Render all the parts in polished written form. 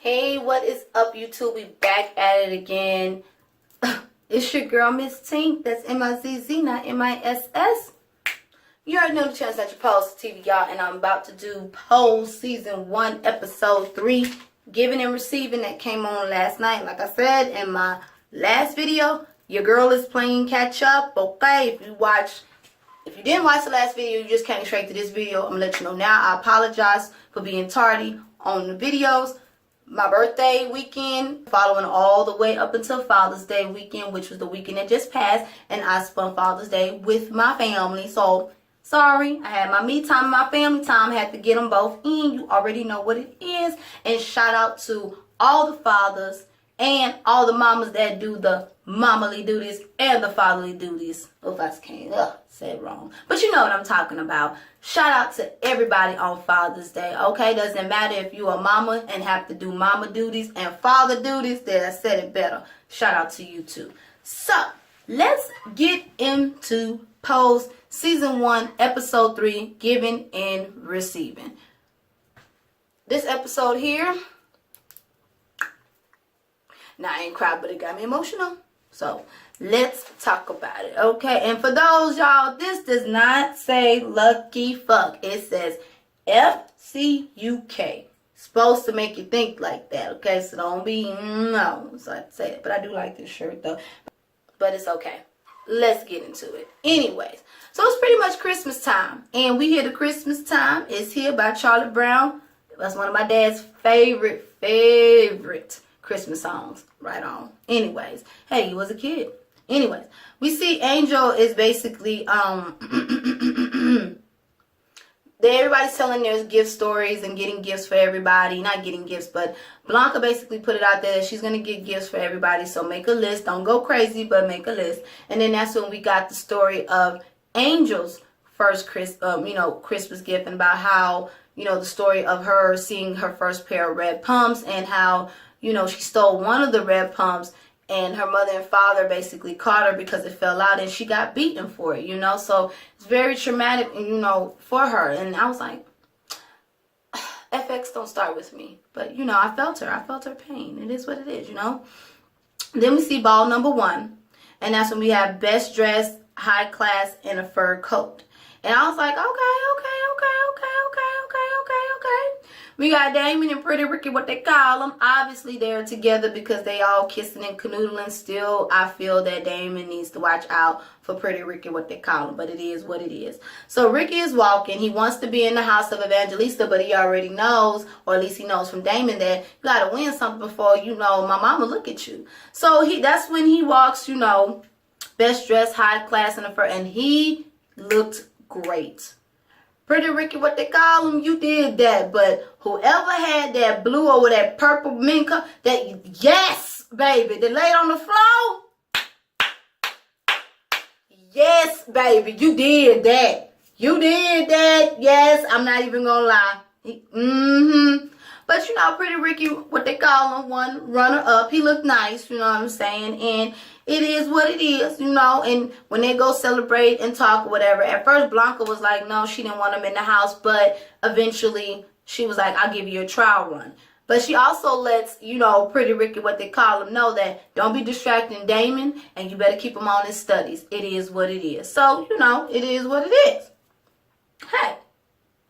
Hey, what is up, YouTube? We back at it again. It's your girl, Miss Tink. That's M-I-Z-Z, not M-I-S-S. You already know the channel that you Pose TV, y'all, and I'm about to do Pose Season 1, Episode 3, Giving and Receiving, that came on last night. Like I said in my last video, your girl is playing catch up, okay? If you didn't watch the last video, you just came straight to this video, I'm going to let you know now. I apologize for being tardy on the videos. My birthday weekend, following all the way up until Father's Day weekend, which was the weekend that just passed, and I spent Father's Day with my family. So, sorry, I had my me time and my family time. I had to get them both in. You already know what it is. And shout out to all the fathers and all the mamas that do the momly duties and the fatherly duties. Oh, if I can't say it wrong. But you know what I'm talking about. Shout out to everybody on Father's Day, okay? Doesn't matter if you're a mama and have to do mama duties and father duties. Then I said it better. Shout out to you too. So, let's get into Pose Season 1, Episode 3, Giving and Receiving. This episode here, now I ain't cried, but it got me emotional. So, let's talk about it, okay? And for those, y'all, this does not say lucky fuck. It says F-C-U-K. Supposed to make you think like that, okay? So don't be, no. So I say it, but I do like this shirt, though. But it's okay. Let's get into it. Anyways, so it's pretty much Christmas time. And we hear the Christmas Time is Here by Charlie Brown. That's one of my dad's favorite Christmas songs. Right on. Anyways, hey, he was a kid. Anyways, we see Angel is basically everybody's telling their gift stories and getting gifts for everybody. Not getting gifts, but Blanca basically put it out there that she's gonna get gifts for everybody. So make a list. Don't go crazy, but make a list. And then that's when we got the story of Angel's first Christmas gift, and about how, the story of her seeing her first pair of red pumps, and how, she stole one of the red pumps, and her mother and father basically caught her because it fell out, and she got beaten for it, So it's very traumatic, for her. And I was like, FX don't start with me. But, I felt her. I felt her pain. It is what it is, Then we see ball number 1. And that's when we have best dressed, high class, in a fur coat. And I was like, okay. We got Damon and Pretty Ricky, what they call them. Obviously, they're together because they all kissing and canoodling. Still, I feel that Damon needs to watch out for Pretty Ricky, what they call him. But it is what it is. So, Ricky is walking. He wants to be in the house of Evangelista, but he already knows, or at least he knows from Damon, that you got to win something before, my mama look at you. So, that's when he walks, best dressed, high class in the fur. And he looked great. Pretty Ricky, what they call him, you did that. But whoever had that blue or that purple minka, yes, baby, they laid on the floor. Yes, baby, you did that. You did that. Yes, I'm not even gonna lie. But, Pretty Ricky, what they call him, one runner-up. He looked nice, you know what I'm saying? And it is what it is, And when they go celebrate and talk or whatever, at first Blanca was like, no, she didn't want him in the house. But eventually she was like, I'll give you a trial run. But she also lets, Pretty Ricky, what they call him, know that don't be distracting Damon, and you better keep him on his studies. It is what it is. So, it is what it is. Hey,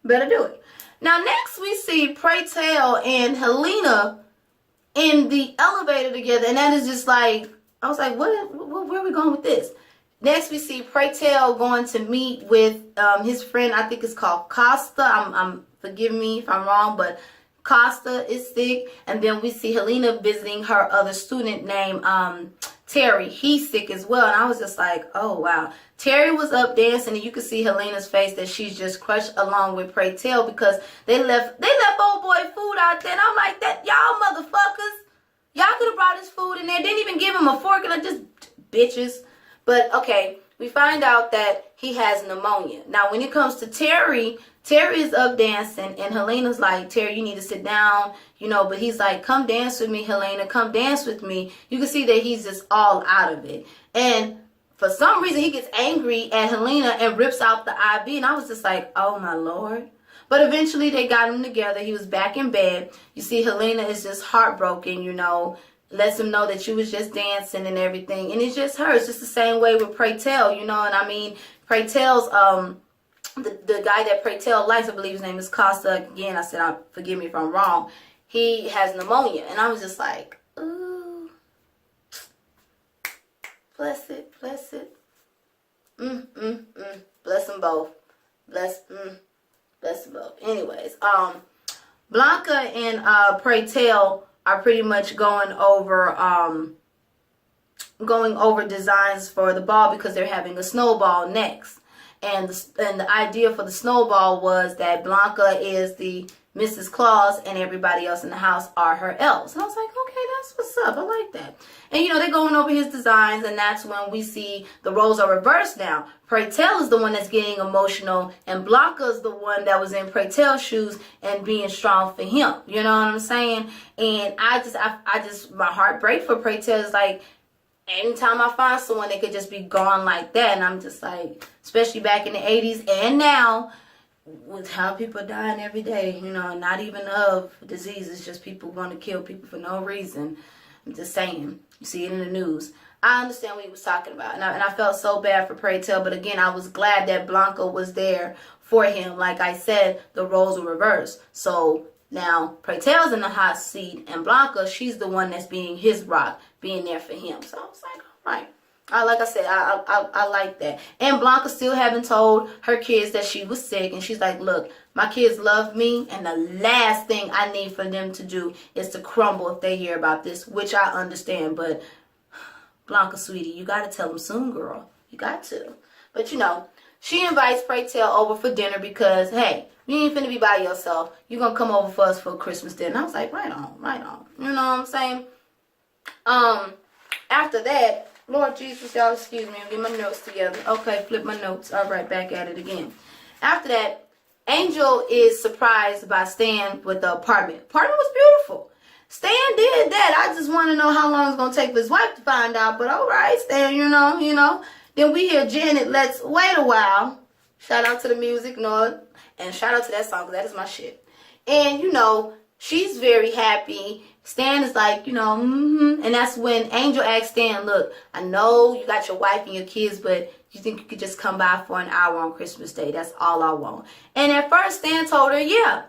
better do it. Now, next we see Pray Tell and Helena in the elevator together. And that is just like, I was like, where are we going with this? Next we see Pray Tell going to meet with his friend, I think it's called Costa. Forgive me if I'm wrong, but Costa is sick. And then we see Helena visiting her other student named Terry. He's sick as well. And I was just like, oh, wow. Terry was up dancing, and you could see Helena's face that she's just crushed along with Pray Tell, because they left old boy food out there. And I'm like, that y'all motherfuckers. Y'all could have brought his food in there. Didn't even give him a fork, and just bitches. But, okay, we find out that he has pneumonia. Now, when it comes to Terry is up dancing, and Helena's like, Terry, you need to sit down, but he's like, come dance with me, Helena, come dance with me. You can see that he's just all out of it. And for some reason, he gets angry at Helena and rips out the IV, and I was just like, oh, my Lord. But eventually they got him together. He was back in bed. You see, Helena is just heartbroken, lets him know that she was just dancing and everything. And it's just her. It's just the same way with Pray Tell, And I mean, Pray Tell's, the guy that Pray Tell likes, I believe his name is Costa. Again, I said, forgive me if I'm wrong. He has pneumonia. And I was just like, ooh, bless it. Bless them both. Bless them both. Anyways, Blanca and Pray Tell are pretty much going over designs for the ball because they're having a snowball next. And the idea for the snowball was that Blanca is the Mrs. Claus and everybody else in the house are her elves. And I was like, okay, that's what's up. I like that. And, they're going over his designs, and that's when we see the roles are reversed now. Pray Tell is the one that's getting emotional, and Blanca's the one that was in Pray Tell's shoes and being strong for him. You know what I'm saying? And I just, my heart breaks for Pray Tell. Is like, anytime I find someone that could just be gone like that, and I'm just like, especially back in the 80s and now, with how people are dying every day, not even of diseases, just people want to kill people for no reason. I'm just saying, you see it in the news. I understand what he was talking about, and I felt so bad for Pray Tell, but again, I was glad that Blanca was there for him. Like I said, the roles were reversed. So now Pray Tell's in the hot seat, and Blanca, she's the one that's being his rock, being there for him. So I was like, all right. Like I said, I like that. And Blanca still haven't told her kids that she was sick. And she's like, look, my kids love me. And the last thing I need for them to do is to crumble if they hear about this, which I understand. But Blanca, sweetie, you got to tell them soon, girl. You got to. But, she invites Pray Tell over for dinner because, hey, you ain't finna be by yourself. You're going to come over for us for Christmas dinner. I was like, right on. You know what I'm saying? After that, Lord Jesus, y'all excuse me, I'm getting my notes together. Okay, flip my notes. All right, back at it again. After that, Angel is surprised by Stan with the apartment. Apartment was beautiful. Stan did that. I just want to know how long it's going to take for his wife to find out. But all right, Stan, you know. Then we hear Janet, let's wait a while. Shout out to the music, and shout out to that song, because that is my shit. And, she's very happy. Stan is like, and that's when Angel asks Stan, look, I know you got your wife and your kids, but you think you could just come by for an hour on Christmas Day? That's all I want. And at first, Stan told her, yeah.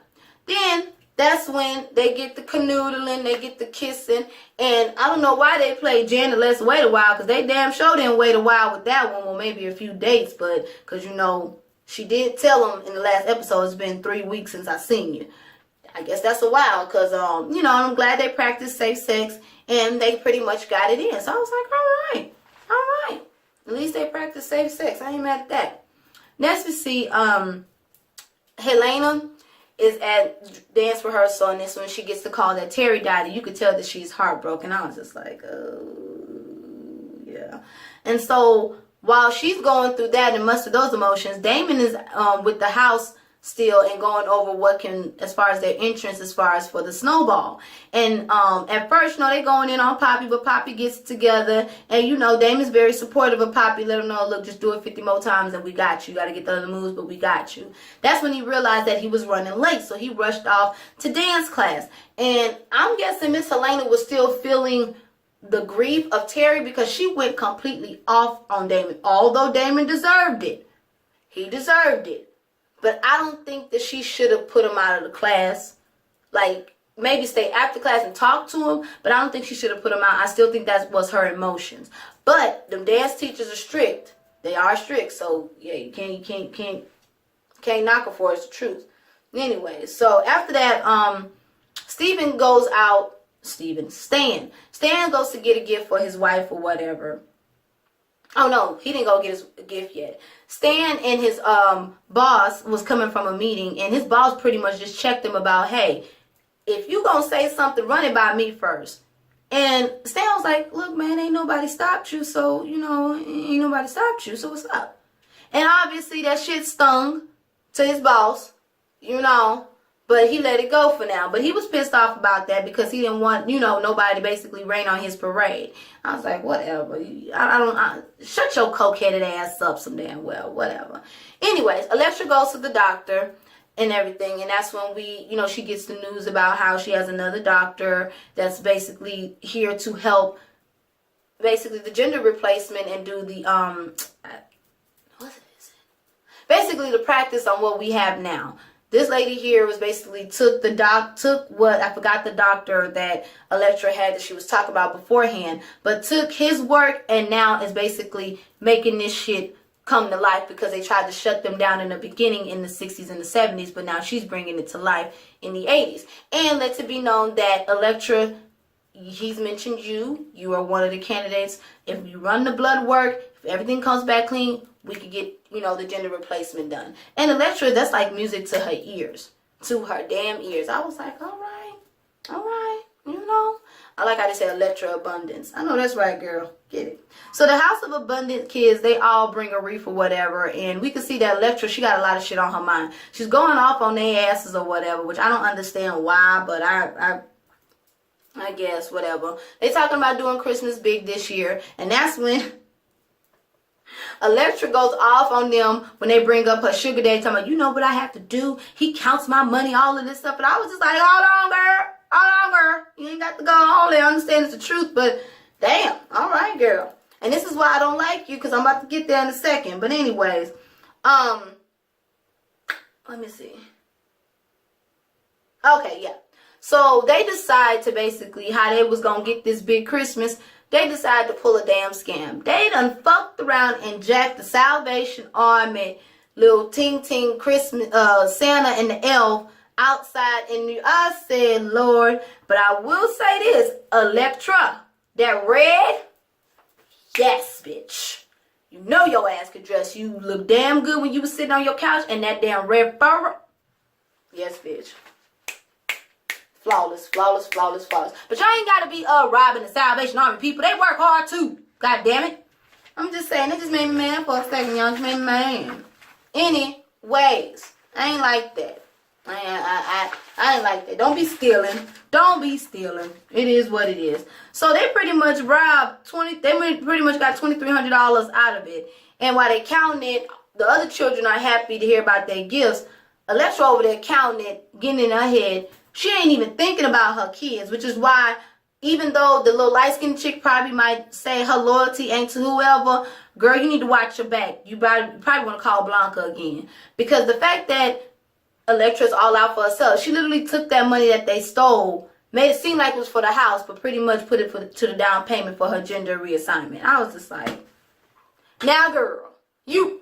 Then that's when they get the canoodling, they get the kissing, and I don't know why they played Janet, let's wait a while, because they damn sure didn't wait a while with that one, well, maybe a few dates, but, because, she did tell him in the last episode, it's been 3 weeks since I seen you. I guess that's a while because, I'm glad they practiced safe sex and they pretty much got it in. So I was like, all right. At least they practiced safe sex. I ain't mad at that. Next we see Helena is at dance rehearsal, and this when she gets the call that Terry died, and you could tell that she's heartbroken. I was just like, oh, yeah. And so while she's going through that and muster those emotions, Damon is with the house still and going over what can, as far as their entrance, as far as for the snowball. And at first, they going in on Poppy, but Poppy gets together, and Damon's very supportive of Poppy. Let him know, look, just do it 50 more times and we got you. You got to get the other moves, but we got you. That's when he realized that he was running late, so he rushed off to dance class. And I'm guessing Miss Helena was still feeling the grief of Terry because she went completely off on Damon, although Damon deserved it. He deserved it. But I don't think that she should have put him out of the class. Like, maybe stay after class and talk to him, but I don't think she should have put him out. I still think that was her emotions. But them dance teachers are strict. They are strict, so yeah, you can't knock her for it. It's the truth. Anyway, so after that, Stan goes to get a gift for his wife or whatever. Oh no, he didn't go get his gift yet. Stan and his boss was coming from a meeting, and his boss pretty much just checked him about, hey, if you gonna say something, run it by me first. And Stan was like, look, man, ain't nobody stopped you, so, so what's up? And obviously that shit stung to his boss, but he let it go for now. But he was pissed off about that because he didn't want, nobody to basically rain on his parade. I was like, whatever. Shut your coke-headed ass up some damn well, whatever. Anyways, Electra goes to the doctor, and everything. And that's when she gets the news about how she has another doctor that's basically here to help basically the gender replacement and do the basically the practice on what we have now. This lady here was basically took what I forgot the doctor that Electra had that she was talking about beforehand, but took his work and now is basically making this shit come to life, because they tried to shut them down in the beginning in the 60s and the 70s, but now she's bringing it to life in the 80s. And let it be known that Electra, he's mentioned you are one of the candidates. If you run the blood work, if everything comes back clean, we could get, the gender replacement done. And Electra, that's like music to her ears, to her damn ears. I was like, all right, I like how they say Electra Abundance. I know that's right, girl. Get it. So the House of Abundant kids, they all bring a wreath or whatever, and we can see that Electra, she got a lot of shit on her mind. She's going off on their asses or whatever, which I don't understand why, but I guess, whatever. They talking about doing Christmas big this year, and that's when Electra goes off on them when they bring up her sugar daddy, talking about, you know what I have to do? He counts my money, all of this stuff. And I was just like, hold on, girl. You ain't got to go on there. I understand it's the truth, but damn. All right, girl. And this is why I don't like you, because I'm about to get there in a second. But anyways, let me see. Okay, yeah. So they decide to basically, how they was going to get this big Christmas, they decided to pull a damn scam. They done fucked around and jacked the Salvation Army, little ting Christmas, Santa and the elf outside in New York. I said, Lord, but I will say this, Electra, that red, yes, bitch. You know your ass could dress. You look damn good when you was sitting on your couch, and that damn red fur, yes, bitch. Flawless. But y'all ain't gotta be robbing the Salvation Army people. They work hard too. God damn it. I'm just saying, it just made me mad for a second, y'all. Just made me mad. Anyways, I ain't like that. I ain't like that. Don't be stealing. It is what it is. So they pretty much robbed they pretty much got $2,300 out of it. And while they counting it, the other children are happy to hear about their gifts. Electra over there counting it, getting in her head. She ain't even thinking about her kids, which is why, even though the little light-skinned chick probably might say her loyalty ain't to whoever, girl, you need to watch your back. You probably want to call Blanca again. Because the fact that Electra's all out for herself, she literally took that money that they stole, made it seem like it was for the house, but pretty much put it to the down payment for her gender reassignment. I was just like, now, girl, you...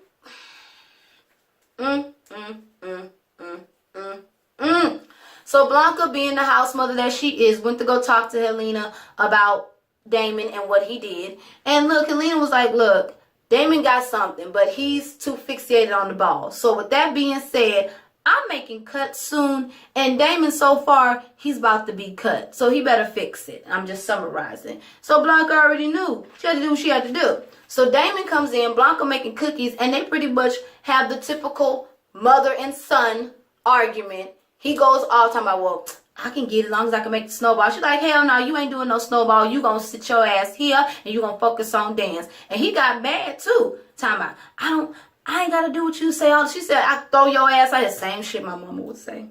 So Blanca, being the house mother that she is, went to go talk to Helena about Damon and what he did. And look, Helena was like, look, Damon got something, but he's too fixated on the ball. So with that being said, I'm making cuts soon, and Damon, so far, he's about to be cut. So he better fix it. I'm just summarizing. So Blanca already knew. She had to do what she had to do. So Damon comes in, Blanca making cookies, and they pretty much have the typical mother and son argument. He goes all the time about, well, I can get it as long as I can make the snowball. She's like, hell no, you ain't doing no snowball. You gonna sit your ass here and you gonna focus on dance. And he got mad too. Talking about, I ain't gotta do what you say. She said, I throw your ass out. The same shit my mama would say.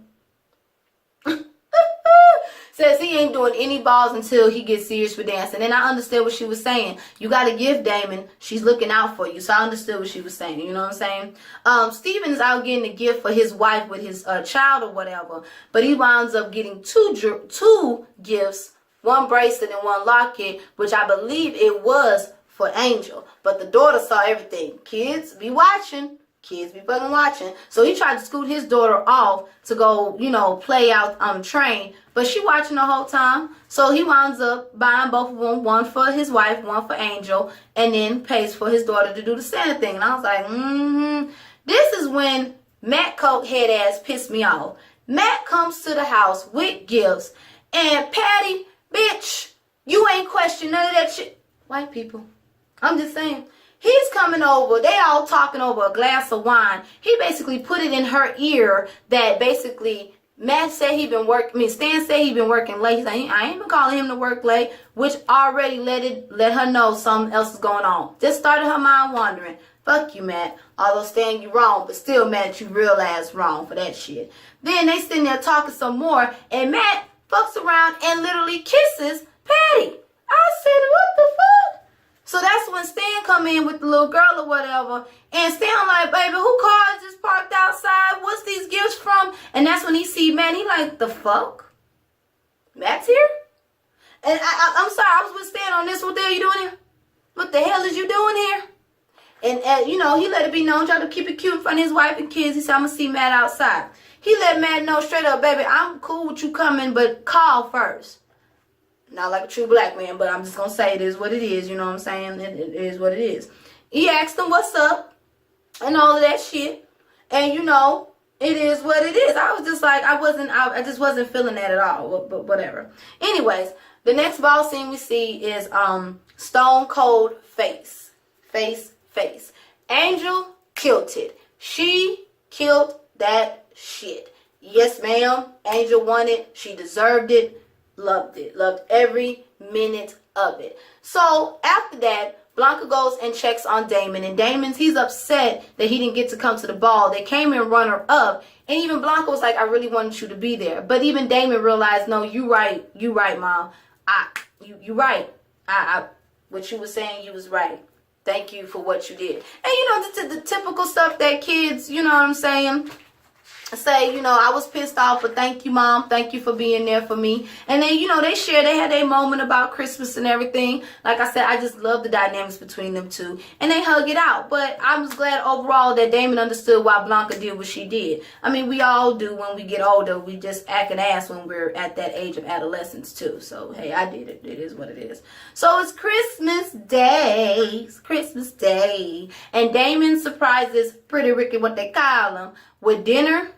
Says he ain't doing any balls until he gets serious with dancing. And I understood what she was saying. You gotta give Damon. She's looking out for you. So I understood what she was saying. You know what I'm saying? Steven's out getting a gift for his wife with his child or whatever. But he winds up getting two gifts. One bracelet and one locket. Which I believe it was for Angel. But the daughter saw everything. Kids, be watching. Kids be fucking watching. So he tried to scoot his daughter off to go, play out on train. But she watching the whole time. So he winds up buying both of them. One for his wife, one for Angel. And then pays for his daughter to do the Santa thing. And I was like, This is when Matt Coke head ass pissed me off. Matt comes to the house with gifts. And Patty, bitch, you ain't questioned none of that shit. White people. I'm just saying. He's coming over. They all talking over a glass of wine. He basically put it in her ear that basically Matt said Stan said he been working late. He's like, I ain't been calling him to work late, which already let her know something else is going on. Just started her mind wandering. Fuck you, Matt. Although Stan, you wrong, but still, Matt, you real ass wrong for that shit. Then they sitting there talking some more, and Matt fucks around and literally kisses Patty. I said, what the fuck? So that's when Stan come in with the little girl or whatever, and Stan like, baby, who car is just parked outside? What's these gifts from? And that's when he see Matt, he like, the fuck? Matt's here? And I'm sorry, I was with Stan on this. What the hell you doing here? What the hell is you doing here? And you know, he let it be known, tried to keep it cute in front of his wife and kids. He said, I'm going to see Matt outside. He let Matt know straight up, baby, I'm cool with you coming, but call first. Not like a true black man, but I'm just going to say it is what it is. You know what I'm saying? It is what it is. He asked him what's up and all of that shit. And, you know, it is what it is. I was just like, I just wasn't feeling that at all. But whatever. Anyways, the next ball scene we see is Stone Cold Face. Face. Angel killed it. She killed that shit. Yes, ma'am. Angel won it. She deserved it. Loved it. Loved every minute of it. So after that, Blanca goes and checks on Damon. And he's upset that he didn't get to come to the ball. They came in runner up. And even Blanca was like, I really wanted you to be there. But even Damon realized, no, you right, Mom. You right. What you were saying, you was right. Thank you for what you did. And, you know, the typical stuff that kids, you know what I'm saying, say, you know, I was pissed off, but thank you, Mom. Thank you for being there for me. And then, you know, they had their moment about Christmas and everything. Like I said, I just love the dynamics between them two. And they hug it out. But I was glad overall that Damon understood why Blanca did what she did. I mean, we all do when we get older. We just act an ass when we're at that age of adolescence, too. So, hey, I did it. It is what it is. So, it's Christmas Day. It's Christmas Day. And Damon surprises Pretty Ricky, what they call him, with dinner.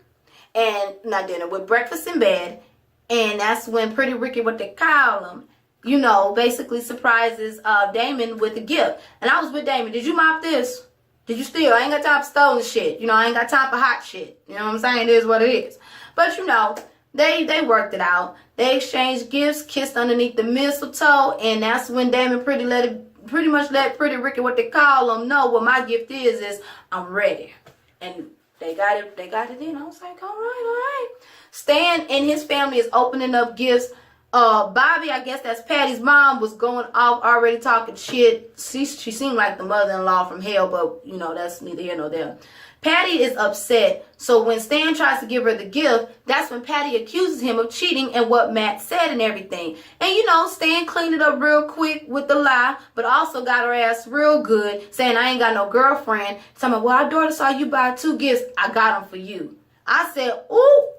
And not dinner, with breakfast in bed. And that's when Pretty Ricky, what they call him, you know, basically surprises Damon with a gift. And I was with Damon. Did you mop this? Did you steal? I ain't got time for stolen shit. You know, I ain't got time for hot shit. You know what I'm saying? It is what it is. But, you know, they worked it out. They exchanged gifts, kissed underneath the mistletoe. And that's when Damon pretty much let Pretty Ricky, what they call him, know what my gift is I'm ready. And they got it in. I was like, all right. Stan and his family is opening up gifts. Bobby, I guess that's Patty's mom, was going off already talking shit. She seemed like the mother-in-law from hell, but, you know, that's neither here nor there. Patty is upset. So when Stan tries to give her the gift, that's when Patty accuses him of cheating and what Matt said and everything. And, you know, Stan cleaned it up real quick with the lie, but also got her ass real good, saying, I ain't got no girlfriend. Telling me, well, our daughter saw you buy 2 gifts. I got them for you. I said, ooh.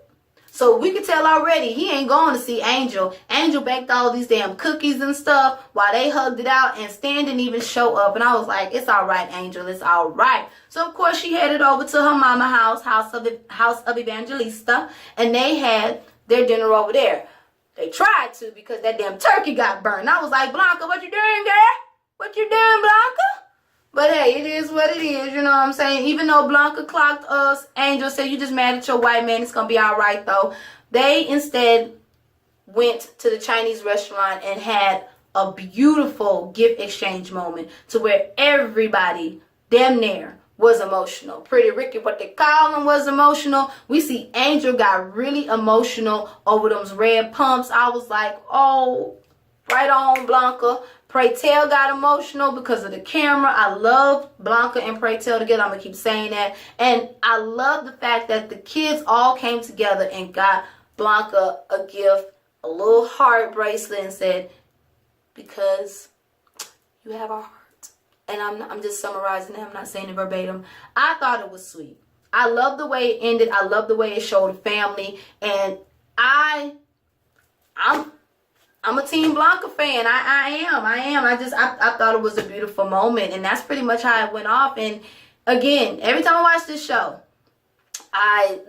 So we could tell already he ain't going to see Angel. Angel baked all these damn cookies and stuff while they hugged it out, and Stan didn't even show up. And I was like, it's all right, Angel. It's all right. So, of course, she headed over to her mama house of Evangelista, and they had their dinner over there. They tried to because that damn turkey got burned. I was like, Blanca, what you doing, girl? What you doing, Blanca? But hey, it is what it is, you know what I'm saying? Even though Blanca clocked us, Angel said, you just mad at your white man, it's going to be all right, though. They instead went to the Chinese restaurant and had a beautiful gift exchange moment to where everybody, damn near, was emotional. Pretty Ricky, what they call him, was emotional. We see Angel got really emotional over those red pumps. I was like, oh, right on, Blanca. Pray Tell got emotional because of the camera. I love Blanca and Pray Tell together. I'm going to keep saying that. And I love the fact that the kids all came together and got Blanca a gift, a little heart bracelet, and said, because you have our heart. And I'm just summarizing it. I'm not saying it verbatim. I thought it was sweet. I love the way it ended. I love the way it showed a family. And I'm a Team Blanca fan. I am. I thought it was a beautiful moment. And that's pretty much how it went off. And again, every time I watch this show, I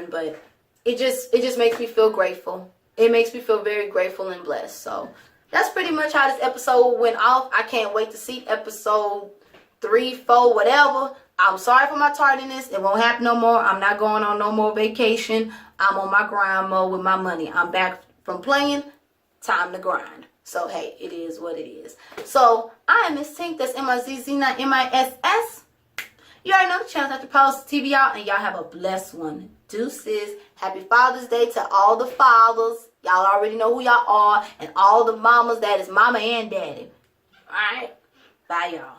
but it just makes me feel grateful. It makes me feel very grateful and blessed. So that's pretty much how this episode went off. I can't wait to see episode 3, 4, whatever. I'm sorry for my tardiness. It won't happen no more. I'm not going on no more vacation. I'm on my grind mode with my money. I'm back from playing. Time to grind. So, hey, it is what it is. So, I am Miss Tink. That's M-I-Z-Z, not M-I-S-S. You already know the channel at the Post TV, y'all. And y'all have a blessed one. Deuces. Happy Father's Day to all the fathers. Y'all already know who y'all are. And all the mamas that is mama and daddy. All right? Bye, y'all.